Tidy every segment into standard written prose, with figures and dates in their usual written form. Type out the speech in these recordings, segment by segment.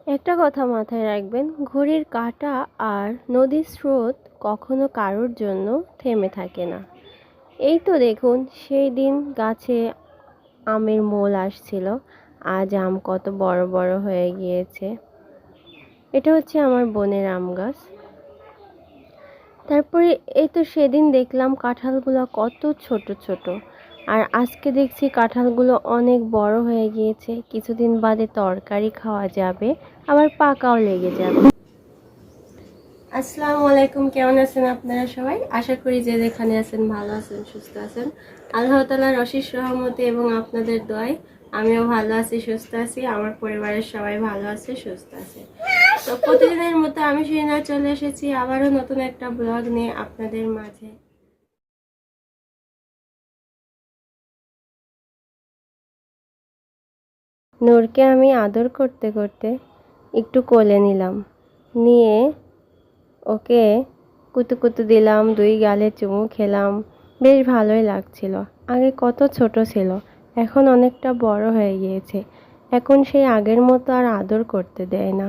একটা কথা মাথায় রাখবেন, ঘড়ির কাঁটা আর নদীর স্রোত কখনো কারোর জন্য থেমে থাকে না। এই তো দেখুন, সেই দিন গাছে আমের মোল আসছিল, আজ আম কত বড় বড় হয়ে গিয়েছে। এটা হচ্ছে আমার বোনের আম গাছ। তারপরে এই তো সেদিন দেখলাম কাঁঠালগুলো কত ছোট ছোট, আর আজকে দেখছি কাঁঠালগুলো অনেক বড় হয়ে গিয়েছে। কিছুদিন বাদে তরকারি খাওয়া যাবে, আবার পাকাও লেগে যাবে। আসসালামু আলাইকুম, কেমন আছেন আপনারা সবাই? আশা করি যে যেখানে আছেন ভালো আছেন, সুস্থ আছেন। আল্লাহ তাআলার অশেষ রহমতে এবং আপনাদের দোয়ায় আমিও ভালো আছি, সুস্থ আছি। আমার পরিবারের সবাই ভালো আছে, সুস্থ আছে। তো প্রতিদিনের মতো আমি শিনা চলে এসেছি আবারও নতুন একটা ব্লগ নিয়ে আপনাদের মাঝে। নূরকে আমি আদর করতে করতে একটু কোলে নিলাম, নিয়ে ওকে কুতু কুতু দিলাম, দুই গালে চুমু খেলাম। বেশ ভালোই লাগছিল। আগে কত ছোট ছিল, এখন অনেকটা বড় হয়ে গিয়েছে। এখন সেই আগের মতো আর আদর করতে দেয় না।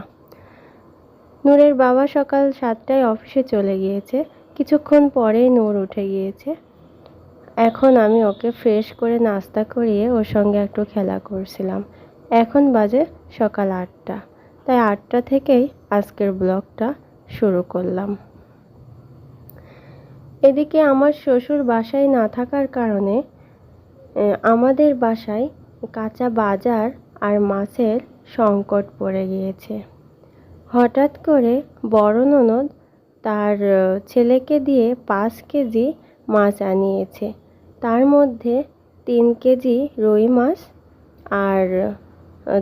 নূরের বাবা সকাল 7টায় অফিসে চলে গিয়েছে। কিছুক্ষণ পরেই নূর উঠে গিয়েছে। এখন আমি ওকে ফ্রেশ করে নাস্তা করিয়ে ওর সঙ্গে একটু খেলা করছিলাম। এখন বাজে সকাল 8টা, তাই 8টা থেকেই আজকের ব্লগটা শুরু করলাম। এদিকে আমার শ্বশুর বাসায় না থাকার কারণে আমাদের বাসায় কাঁচা বাজার আর মাছের সংকট পড়ে গিয়েছে। হঠাৎ করে বড় ননদ তার ছেলেকে দিয়ে 5 কেজি মাছ আনিয়েছে। তার মধ্যে 3 কেজি রুই মাছ আর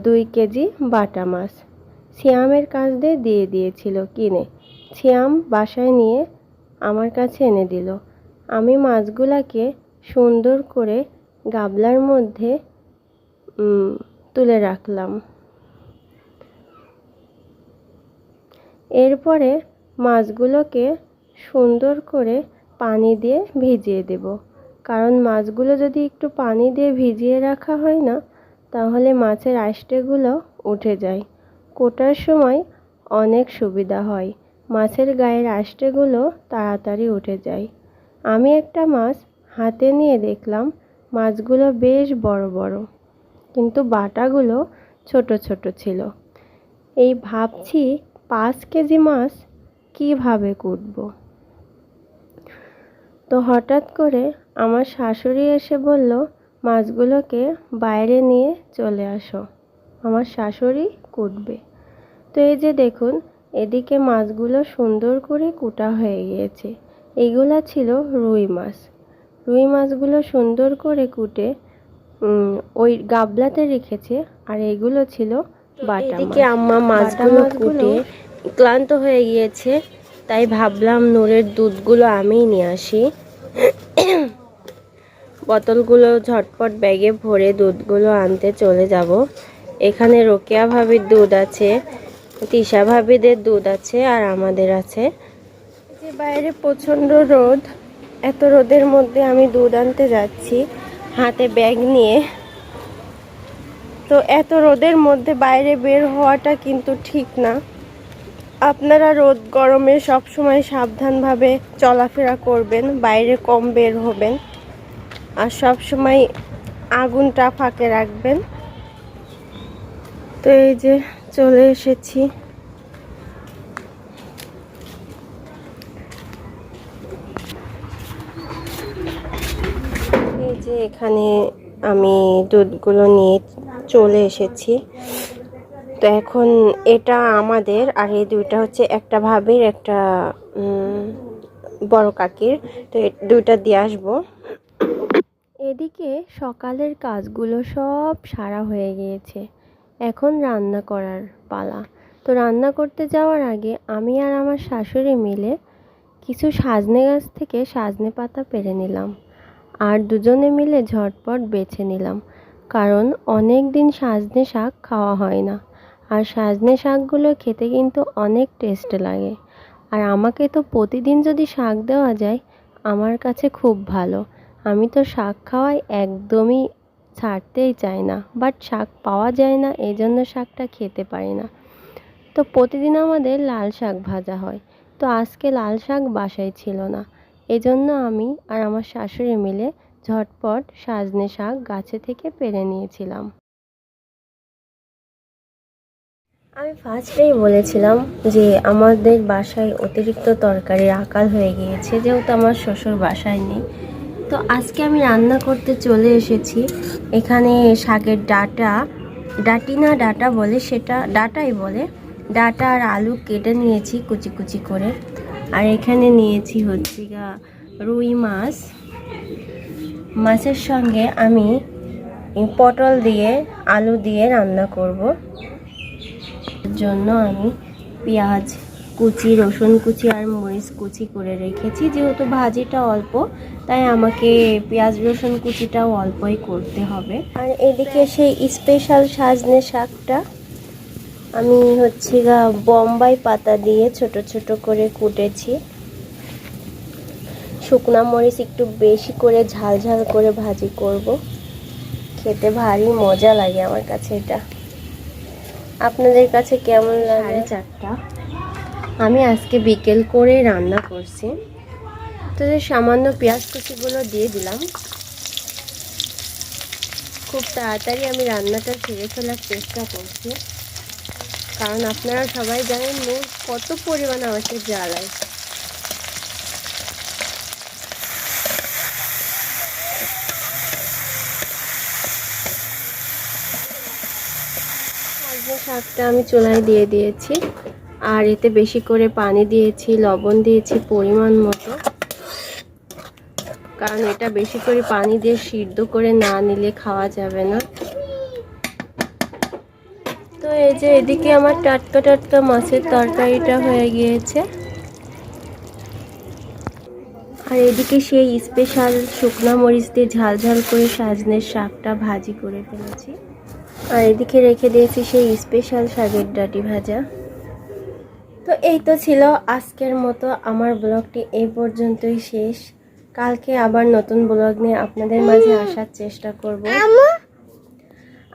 2 কেজি বাটা মাছ সিয়ামের কাছ দিয়ে দিয়েছিল কিনে। সিয়াম বাসায় নিয়ে আমার কাছে এনে দিল। আমি মাছগুলাকে সুন্দর করে গাবলার মধ্যে তুলে রাখলাম। এরপরে মাছগুলোকে সুন্দর করে পানি দিয়ে ভিজিয়ে দেব, কারণ মাছগুলো যদি একটু পানি দিয়ে ভিজিয়ে রাখা হয় না, তাহলে মাছের আঁশটেগুলো উঠে যায়। কোটার সময় অনেক সুবিধা হয়, মাছের গায়ের আঁশটেগুলো তাড়াতাড়ি উঠে যায়। আমি একটা মাছ হাতে নিয়ে দেখলাম মাছগুলো বেশ বড় বড়, কিন্তু বাটাগুলো ছোট ছোট ছিল। এই ভাবছি 5 কেজি মাছ কিভাবে কুটব। তো হঠাৎ করে আমার শাশুড়ি এসে বলল, মাছগুলোকে বাইরে নিয়ে চলে আসো, আমার শাশুড়ি কুটবে। তো এই যে দেখুন, এদিকে মাছগুলো সুন্দর করে কুটা হয়ে গিয়েছে। এগুলা ছিল রুই মাছ। রুই মাছগুলো সুন্দর করে কুটে ওই গাবলাতে রেখেছে, আর এগুলো ছিল বাটা মাছ। এদিকে আম্মা মাছগুলো কুটে ক্লান্ত হয়ে গিয়েছে, তাই ভাবলাম নূরের দুধগুলো আমিই নিয়ে আসি। বোতলগুলো ঝটপট ব্যাগে ভরে দুধগুলো আনতে চলে যাব। এখানে রোকেয়া ভাবির দুধ আছে, তিশা ভাবিদের দুধ আছে, আর আমাদের আছে। যে বাইরে প্রচণ্ড রোদ, এত রোদের মধ্যে আমি দুধ আনতে যাচ্ছি হাতে ব্যাগ নিয়ে। তো এত রোদের মধ্যে বাইরে বের হওয়াটা কিন্তু ঠিক না। আপনারা রোদ গরমে সবসময় সাবধানভাবে চলাফেরা করবেন, বাইরে কম বের হবেন, আর সবসময় আগুনটা ফাঁকে রাখবেন। তো এই যে চলে এসেছি। এই যে এখানে আমি দুধগুলো নিয়ে চলে এসেছি। তো এখন এটা আমাদের, আর এই দুইটা হচ্ছে একটা ভাবির, একটা বড় কাকির। তো দুইটা দিয়ে আসবো। এদিকে সকালের কাজগুলো সব সারা হয়ে গিয়েছে, এখন রান্না করার পালা। তো রান্না করতে যাওয়ার আগে আমি আর আমার শাশুড়ি মিলে কিছু সজনে গাছ থেকে সজনে পাতা পেড়ে নিলাম, আর দুজনে মিলে ঝটপট বেছে নিলাম, কারণ অনেক দিন সজনে শাক খাওয়া হয় না। আর সজনে শাকগুলো খেতে কিন্তু অনেক টেস্ট লাগে। আর আমাকে তো প্রতিদিন যদি শাক দেওয়া যায় আমার কাছে খুব ভালো। আমি তো শাক খাওয়াই একদমই ছাড়তেই চাই না, বাট শাক পাওয়া যায় না, এই জন্য শাকটা খেতে পারি না। তো প্রতিদিন আমাদের লাল শাক ভাজা হয়। তো আজকে লাল শাক বাসায় ছিল না, এজন্য আমি আর আমার শাশুড়ি মিলে ঝটপট সজনে শাক গাছে থেকে পেড়ে নিয়েছিলাম। আমি ফার্স্টেই বলেছিলাম যে আমাদের বাসায় অতিরিক্ত তরকারির আকাল হয়ে গিয়েছে, যেহেতু আমার শ্বশুর বাসায় নেই। তো আজকে আমি রান্না করতে চলে এসেছি। এখানে শাকের ডাটা বলে, সেটা ডাটাই বলে, ডাটা আর আলু কেটে নিয়েছি কুচি কুচি করে। আর এখানে নিয়েছি হচ্ছে রুই মাছ। মাছের সঙ্গে আমি পটল দিয়ে আলু দিয়ে রান্না করব। জন্য আমি পেঁয়াজ কুচি, রসুন কুচি আর মরিচ কুচি করে রেখেছি। যেহেতু ভাজিটা অল্প, তাই আমাকে পেঁয়াজ রসুন কুচিটাও অল্পই করতে হবে। আর এদিকে সেই স্পেশাল সজনে শাকটা আমি বোম্বাই পাতা দিয়ে ছোট ছোট করে কুটেছি। শুকনা মরিচ একটু বেশি করে ঝাল ঝাল করে ভাজি করব। খেতে ভারী মজা লাগে আমার কাছে এটা। আপনাদের কাছে কেমন লাগে? 4:30 আমি আজকে বিকেল করে রান্না করছি। তো সামান্য পেঁয়াজ কুচিগুলো দিয়ে দিলাম। খুব তাড়াতাড়ি আমি রান্নাটা সেরে ফেলার চেষ্টা করছি, কারণ আপনারা সবাই জানেন নুন কত পরিমাণ আমাকে জ্বালায়। শাকটা আমি চুলায় দিয়ে দিয়েছি, আর এতে বেশি করে পানি দিয়েছি, লবণ দিয়েছি পরিমাণ মতো, কারণ এটা বেশি করে পানি দিয়ে সিদ্ধ করে না নিলে খাওয়া যাবে না। তো এই যে এদিকে আমার টাটকা টাটকা মাছের তরকারিটা হয়ে গিয়েছে, আর এদিকে সেই স্পেশাল শুকনা মরিচ দিয়ে ঝাল ঝাল করে সজনের শাকটা ভাজি করে ফেলেছি। আর এদিকে রেখে দিয়েছি সেই স্পেশাল শাকের ডাঁটি ভাজা। তো এই তো ছিল আজকের মতো আমার ব্লগটি এই পর্যন্তই শেষ। কালকে আবার নতুন ব্লগ নিয়ে আপনাদের মাঝে আসার চেষ্টা করব।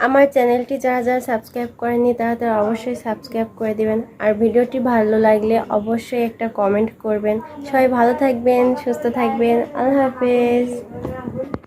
আমার চ্যানেলটি যারা যারা সাবস্ক্রাইব করেননি তারা অবশ্যই সাবস্ক্রাইব করে দিবেন। আর ভিডিওটি ভালো লাগলে অবশ্যই একটা কমেন্ট করবেন। সবাই ভালো থাকবেন, সুস্থ থাকবেন। আল্লাহ হাফেজ।